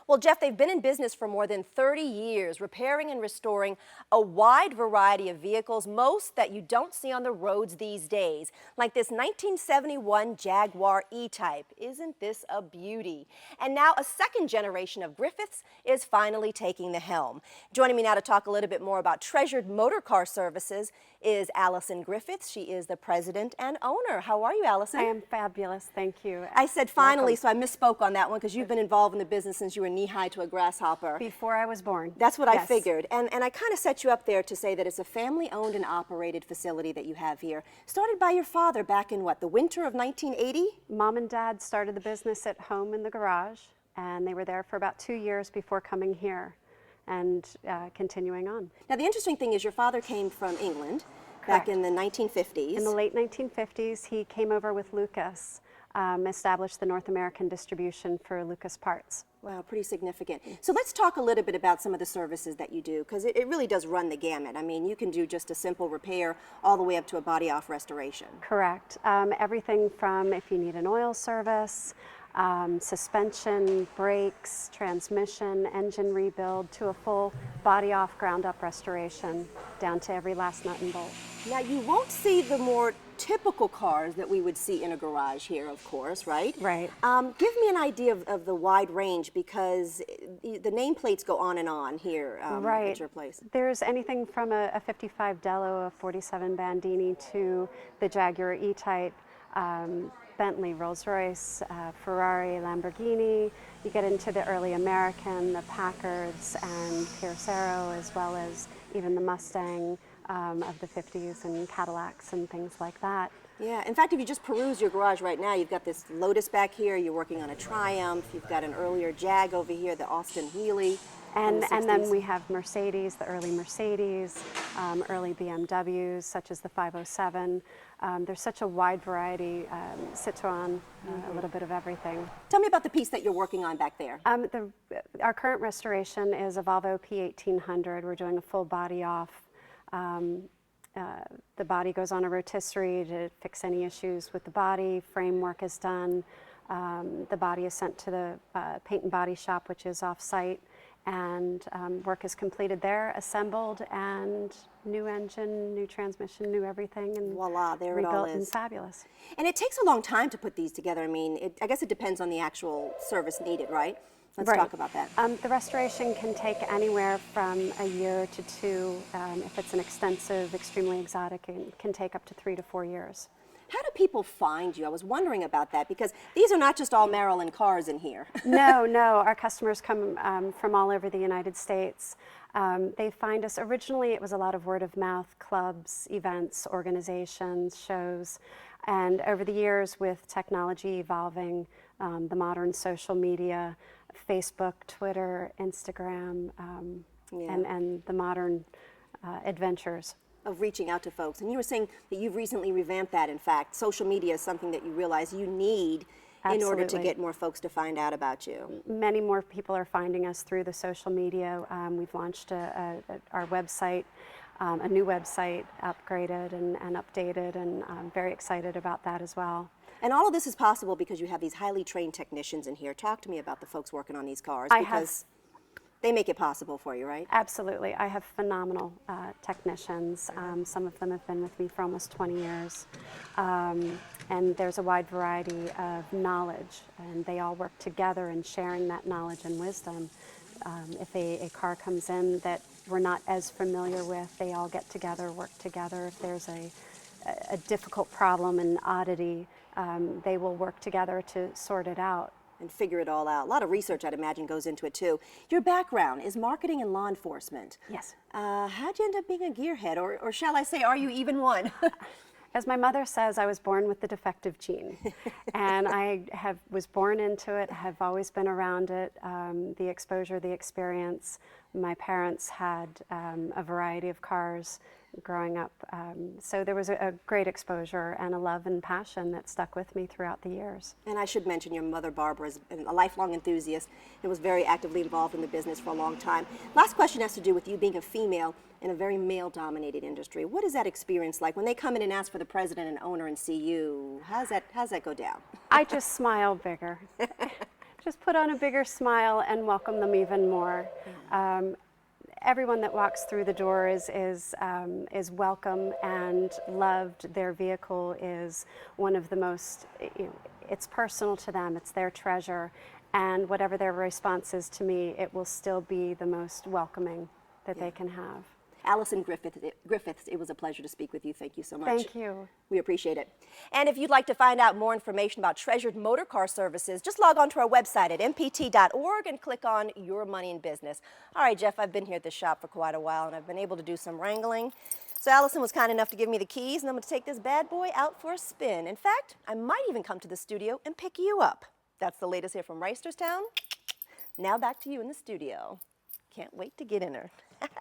Well, Jeff, they've been in business for more than 30 years, repairing and restoring a wide variety of vehicles, most that you don't see on the roads these days, like this 1971 Jaguar E-Type. Isn't this a beauty? And now a second generation of Griffiths is finally taking the helm. Joining me now to talk a little bit more about treasured motor car services is Allison Griffiths. She is the president and owner. How are you, Allison? I am fabulous, thank you. I said finally, Welcome. so I misspoke on that one because you've been involved in the business since you were knee-high to a grasshopper. Before I was born. That's what I Yes. figured. And I kind of set you up there to say that it's a family-owned and operated facility that you have here. Started by your father back in what, the winter of 1980? Mom and Dad started the business at home in the garage, and they were there for about 2 years before coming here and continuing on. Now the interesting thing is your father came from England back in the 1950s. In the late 1950s, he came over with Lucas, established the North American distribution for Lucas parts. Wow, pretty significant. So let's talk a little bit about some of the services that you do, because it really does run the gamut. I mean, you can do just a simple repair all the way up to a body-off restoration. Correct. Everything from if you need an oil service, suspension, brakes, transmission, engine rebuild, to a full body-off, ground-up restoration, down to every last nut and bolt. Now, you won't see the more typical cars that we would see in a garage here, of course, right? Right. Give me an idea of the wide range, because the nameplates go on and on here Right. at your place. There's anything from a 55 Dello, a 47 Bandini, to the Jaguar E-Type, Bentley, Rolls-Royce, Ferrari, Lamborghini. You get into the early American, the Packards and Pierce Arrow, as well as even the Mustang of the 50s and Cadillacs and things like that. Yeah, in fact, if you just peruse your garage right now, you've got this Lotus back here, you're working on a Triumph, you've got an earlier Jag over here, the Austin Healey. And then we have Mercedes, the early Mercedes, early BMWs, such as the 507. There's such a wide variety, Citroen, a little bit of everything. Tell me about the piece that you're working on back there. Our current restoration is a Volvo P1800. We're doing a full body off. The body goes on a rotisserie to fix any issues with the body. Framework is done. The body is sent to the paint and body shop, which is off-site, and work is completed there, assembled, and new engine, new transmission, new everything, and voila, there it all rebuilt is. and fabulous. And it takes a long time to put these together. I mean, I guess it depends on the actual service needed, right? Let's Right. talk about that. The restoration can take anywhere from a year to 2. If it's an extensive, extremely exotic, it can take up to 3 to 4 years. How do people find you? I was wondering about that, because these are not just all Maryland cars in here. No, our customers come from all over the United States. They find us, originally it was a lot of word of mouth, clubs, events, organizations, shows, and over the years with technology evolving, the modern social media, Facebook, Twitter, Instagram, and the modern adventures. Of reaching out to folks. And you were saying that you've recently revamped that, in fact. Social media is something that you realize you need in order to Absolutely. get more folks to find out about you. Many more people are finding us through the social media. We've launched our website, a new website, upgraded and updated, and I'm very excited about that as well. And all of this is possible because you have these highly trained technicians in here. Talk to me about the folks working on these cars, because they make it possible for you, right? Absolutely. I have phenomenal technicians. Some of them have been with me for almost 20 years. And there's a wide variety of knowledge, and they all work together in sharing that knowledge and wisdom. If a car comes in that we're not as familiar with, they all get together, work together. If there's a difficult problem, an oddity, they will work together to sort it out. And figure it all out. A lot of research, I'd imagine, goes into it too. Your background is marketing and law enforcement. Yes. How'd you end up being a gearhead, or shall I say, are you even one? As my mother says, I was born with the defective gene, and I was born into it, have always been around it, the exposure, the experience. My parents had a variety of cars growing up, so there was a great exposure and a love and passion that stuck with me throughout the years. And I should mention your mother, Barbara, is a lifelong enthusiast and was very actively involved in the business for a long time. Last question has to do with you being a female in a very male-dominated industry. What is that experience like when they come in and ask for the president and owner and see you? How's that go down? I just smile bigger. just put on a bigger smile and welcome them even more. Everyone that walks through the door is welcome and loved. Their vehicle is one of the most, it's personal to them, it's their treasure, and whatever their response is to me, it will still be the most welcoming that they can have. Allison Griffiths, it was a pleasure to speak with you. Thank you so much. Thank you. We appreciate it. And if you'd like to find out more information about treasured motor car services, just log on to our website at mpt.org and click on Your Money in Business. All right, Jeff, I've been here at the shop for quite a while, and I've been able to do some wrangling. So Allison was kind enough to give me the keys, and I'm going to take this bad boy out for a spin. In fact, I might even come to the studio and pick you up. That's the latest here from Reisterstown. Now back to you in the studio. Can't wait to get in her.